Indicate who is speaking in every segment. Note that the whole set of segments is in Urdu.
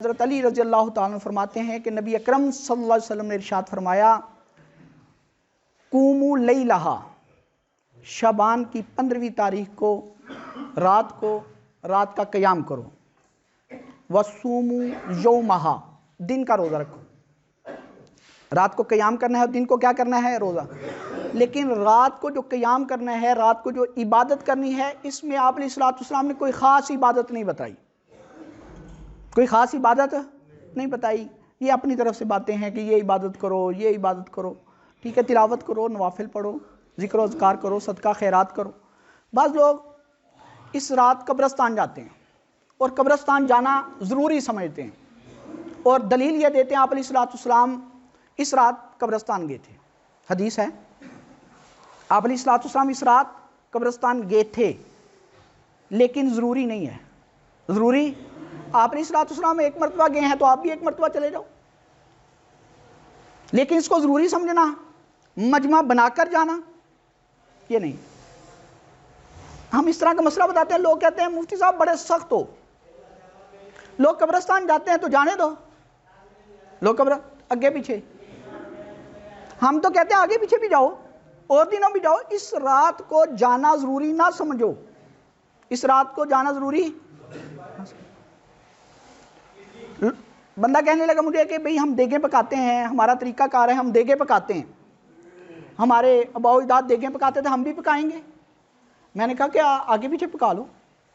Speaker 1: حضرت علی رضی اللہ تعالیٰ عنہ فرماتے ہیں کہ نبی اکرم صلی اللہ علیہ وسلم نے ارشاد فرمایا قوموا لیلہا، شعبان کی 15ویں تاریخ کو رات کا قیام کرو، وصوموا یومہا، دن کا روزہ رکھو۔ رات کو قیام کرنا ہے اور دن کو کیا کرنا ہے؟ روزہ۔ لیکن رات کو جو قیام کرنا ہے، رات کو جو عبادت کرنی ہے، اس میں آپ علیہ السلام نے کوئی خاص عبادت نہیں بتائی، کوئی خاص عبادت نہیں بتائی۔ یہ اپنی طرف سے باتیں ہیں کہ یہ عبادت کرو، یہ عبادت کرو، ٹھیک ہے، تلاوت کرو، نوافل پڑھو، ذکر و اذکار کرو، صدقہ خیرات کرو۔ بعض لوگ اس رات قبرستان جاتے ہیں اور قبرستان جانا ضروری سمجھتے ہیں، اور دلیل یہ دیتے ہیں آپ علیہ السلام اس رات قبرستان گئے تھے۔ حدیث ہے آپ علیہ السلام اس رات قبرستان گئے تھے، لیکن ضروری نہیں ہے۔ ضروری آپ علیہ السلام ایک مرتبہ گئے ہیں تو آپ بھی ایک مرتبہ چلے جاؤ، لیکن اس کو ضروری سمجھنا، مجمع بنا کر جانا، یہ نہیں۔ ہم اس طرح کا مسئلہ بتاتے ہیں، لوگ کہتے ہیں مفتی صاحب بڑے سخت ہو، لوگ قبرستان جاتے ہیں تو جانے دو، لوگ آگے پیچھے، ہم تو کہتے ہیں آگے پیچھے بھی جاؤ اور دنوں بھی جاؤ، اس رات کو جانا ضروری نہ سمجھو، اس رات کو جانا ضروری۔ بندہ کہنے لگا مجھے کہ بھئی ہم دیگیں پکاتے ہیں، ہمارا طریقہ کار ہے، ہم دیگیں پکاتے ہیں، ہمارے آباء و اجداد دیگیں پکاتے تھے، ہم بھی پکائیں گے۔ میں نے کہا کہ آگے پیچھے پکا لو۔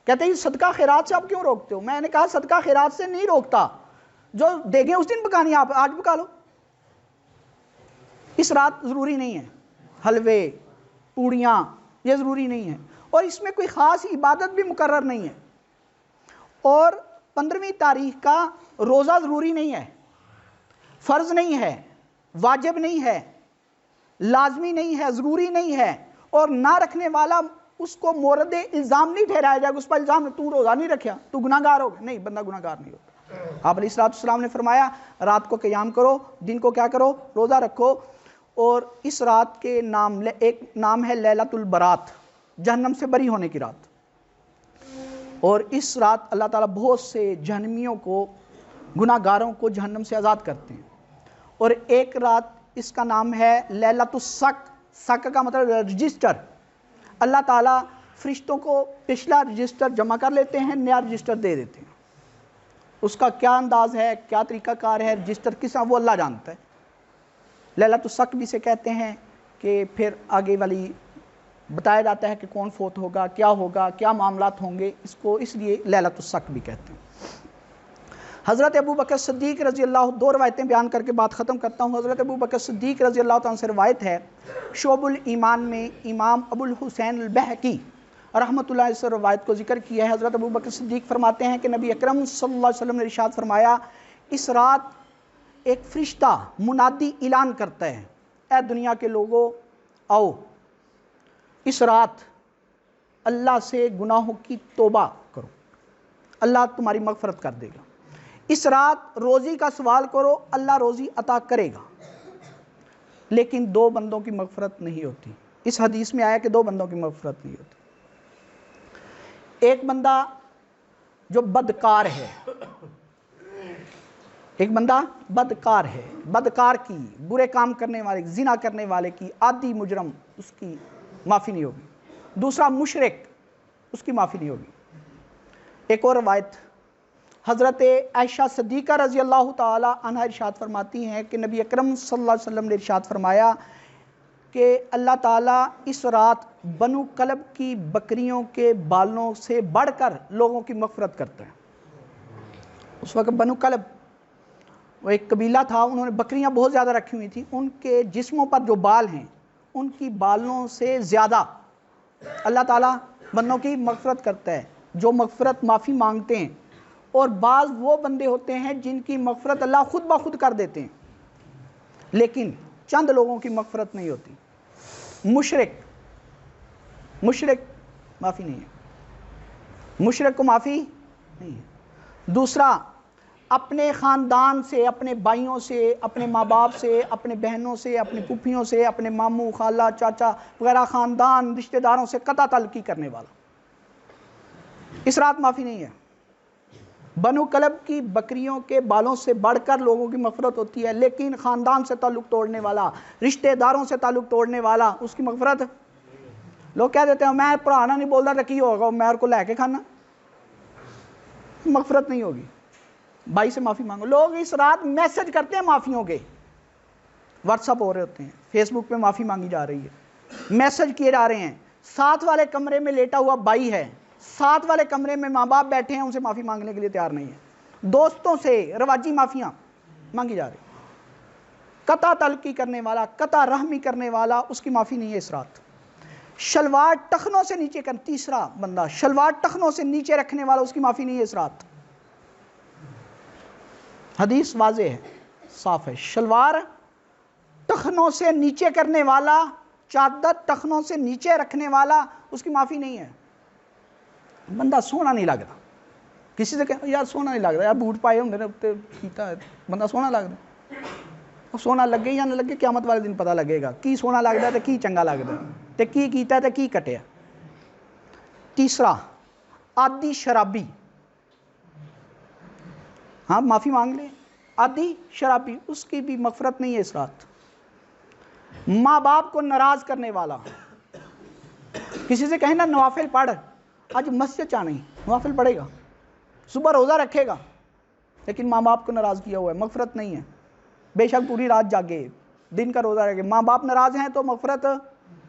Speaker 1: کہتے ہیں صدقہ خیرات سے آپ کیوں روکتے ہو؟ میں نے کہا صدقہ خیرات سے نہیں روکتا، جو دیگیں اس دن پکانی آپ آج پکا لو۔ اس رات ضروری نہیں ہے، حلوے پوڑیاں یہ ضروری نہیں ہے، اور اس میں کوئی خاص عبادت بھی مقرر نہیں ہے، اور 15ویں تاریخ کا روزہ ضروری نہیں ہے، فرض نہیں ہے، واجب نہیں ہے، لازمی نہیں ہے، ضروری نہیں ہے، اور نہ رکھنے والا اس کو مورد الزام نہیں ٹھہرایا جائے گا، اس پر الزام تو روزہ نہیں رکھیا تو گناہ گار ہو گیا، نہیں، بندہ گناہ گار نہیں ہوتا۔ آپ علیہ السلام نے فرمایا رات کو قیام کرو، دن کو کیا کرو؟ روزہ رکھو، اور اس رات کے ایک نام ہے لیلۃ البرات، جہنم سے بری ہونے کی رات، اور اس رات اللہ تعالیٰ بہت سے جہنمیوں کو، گناہ گاروں کو جہنم سے آزاد کرتے ہیں۔ اور ایک رات اس کا نام ہے لیلۃ السق، سق کا مطلب رجسٹر، اللہ تعالیٰ فرشتوں کو پچھلا رجسٹر جمع کر لیتے ہیں، نیا رجسٹر دے دیتے ہیں۔ اس کا کیا انداز ہے، کیا طریقہ کار ہے، رجسٹر کس وہ اللہ جانتا ہے۔ لیلۃ السق بھی سے کہتے ہیں کہ پھر آگے والی بتایا جاتا ہے کہ کون فوت ہوگا، کیا معاملات ہوں گے، اس کو اس لیے لیلۃ السق بھی کہتے ہیں۔ حضرت ابو بکر صدیق رضی اللہ، دو روایتیں بیان کر کے بات ختم کرتا ہوں۔ حضرت ابو بکر صدیق رضی اللہ تعالیٰ سے روایت ہے، شعب الایمان میں امام ابو الحسین البہقی رحمۃ اللہ علیہ سے روایت کو ذکر کیا ہے۔ حضرت ابو بکر صدیق فرماتے ہیں کہ نبی اکرم صلی اللہ علیہ وسلم نے ارشاد فرمایا اس رات ایک فرشتہ منادی اعلان کرتا ہے، اے دنیا کے لوگوں آؤ، اس رات اللہ سے گناہوں کی توبہ کرو، اللہ تمہاری مغفرت کر دے گا۔ اس رات روزی کا سوال کرو، اللہ روزی عطا کرے گا۔ لیکن دو بندوں کی مغفرت نہیں ہوتی، اس حدیث میں آیا کہ دو بندوں کی مغفرت نہیں ہوتی۔ ایک بندہ جو بدکار ہے، ایک بندہ بدکار ہے، بدکار کی، برے کام کرنے والے، زنا کرنے والے کی، عادی مجرم، اس کی معافی نہیں ہوگی۔ دوسرا مشرک، اس کی معافی نہیں ہوگی۔ ایک اور روایت حضرت عائشہ صدیقہ رضی اللہ تعالی عنہ ارشاد فرماتی ہیں کہ نبی اکرم صلی اللہ علیہ وسلم نے ارشاد فرمایا کہ اللہ تعالیٰ اس رات بنو کلب کی بکریوں کے بالوں سے بڑھ کر لوگوں کی مغفرت کرتا ہے۔ اس وقت بنو کلب وہ ایک قبیلہ تھا، انہوں نے بکریاں بہت زیادہ رکھی ہوئی تھیں، ان کے جسموں پر جو بال ہیں ان کی بالوں سے زیادہ اللہ تعالیٰ بندوں کی مغفرت کرتا ہے، جو مغفرت معافی مانگتے ہیں۔ اور بعض وہ بندے ہوتے ہیں جن کی مغفرت اللہ خود بخود کر دیتے ہیں، لیکن چند لوگوں کی مغفرت نہیں ہوتی۔ مشرک معافی نہیں ہے، مشرک کو معافی نہیں ہے۔ دوسرا اپنے خاندان سے، اپنے بھائیوں سے، اپنے ماں باپ سے، اپنے بہنوں سے، اپنے پھوپھیوں سے، اپنے ماموں خالہ چاچا وغیرہ خاندان رشتہ داروں سے قطع تعلقی کرنے والا، اس رات معافی نہیں ہے۔ بنو کلب کی بکریوں کے بالوں سے بڑھ کر لوگوں کی مغفرت ہوتی ہے، لیکن خاندان سے تعلق توڑنے والا، رشتہ داروں سے تعلق توڑنے والا، اس کی مغفرت، لوگ کہہ دیتے ہیں میں پرانا نہیں بول رہا تو کی ہوگا میر کو لے کے کھانا، مغفرت نہیں ہوگی، بھائی سے معافی مانگو۔ لوگ اس رات میسج کرتے ہیں معافیوں کے، واٹس اپ ہو رہے ہوتے ہیں، فیس بک پہ معافی مانگی جا رہی ہے، میسج کیے جا رہے ہیں، ساتھ والے کمرے میں لیٹا ہوا بھائی ہے، ساتھ والے کمرے میں ماں باپ بیٹھے ہیں، ان سے معافی مانگنے کے لیے تیار نہیں ہے، دوستوں سے رواجی معافیاں مانگی جا رہی، قطع تعلقی کرنے والا، قطع رحمی کرنے والا، اس کی معافی نہیں ہے اس رات۔ شلوار ٹخنوں سے نیچے کر، تیسرا بندہ شلوار ٹخنوں سے نیچے رکھنے والا، اس کی معافی نہیں ہے اس رات۔ حدیث واضح ہے، صاف ہے، شلوار ٹخنوں سے نیچے کرنے والا، چادر ٹخنوں سے نیچے رکھنے والا، اس کی معافی نہیں ہے۔ بندہ سونا نہیں لگ رہا، کسی سے کہ یار سونا نہیں لگ رہا، یار بوٹ پائے ہوں نے اتنے کیتا ہے، بندہ سونا لگ رہا، سونا لگے یا نہ لگے قیامت والے دن پتہ لگے گا کی سونا لگ رہا ہے تو کی چنگا لگ رہا ہے تو کی کیتا ہے تو کی کٹیا۔ تیسرا عادی شرابی، ہاں معافی مانگ لیں، عادی شرابی، اس کی بھی مغفرت نہیں ہے اس رات۔ ماں باپ کو ناراض کرنے والا، کسی سے کہیں نا نوافل پڑھ، آج مسجد چاہ نہیں، نوافل پڑھے گا، صبح روزہ رکھے گا، لیکن ماں باپ کو ناراض کیا ہوا ہے، مغفرت نہیں ہے، بے شک پوری رات جاگے، دن کا روزہ رکھے، ماں باپ ناراض ہیں تو مغفرت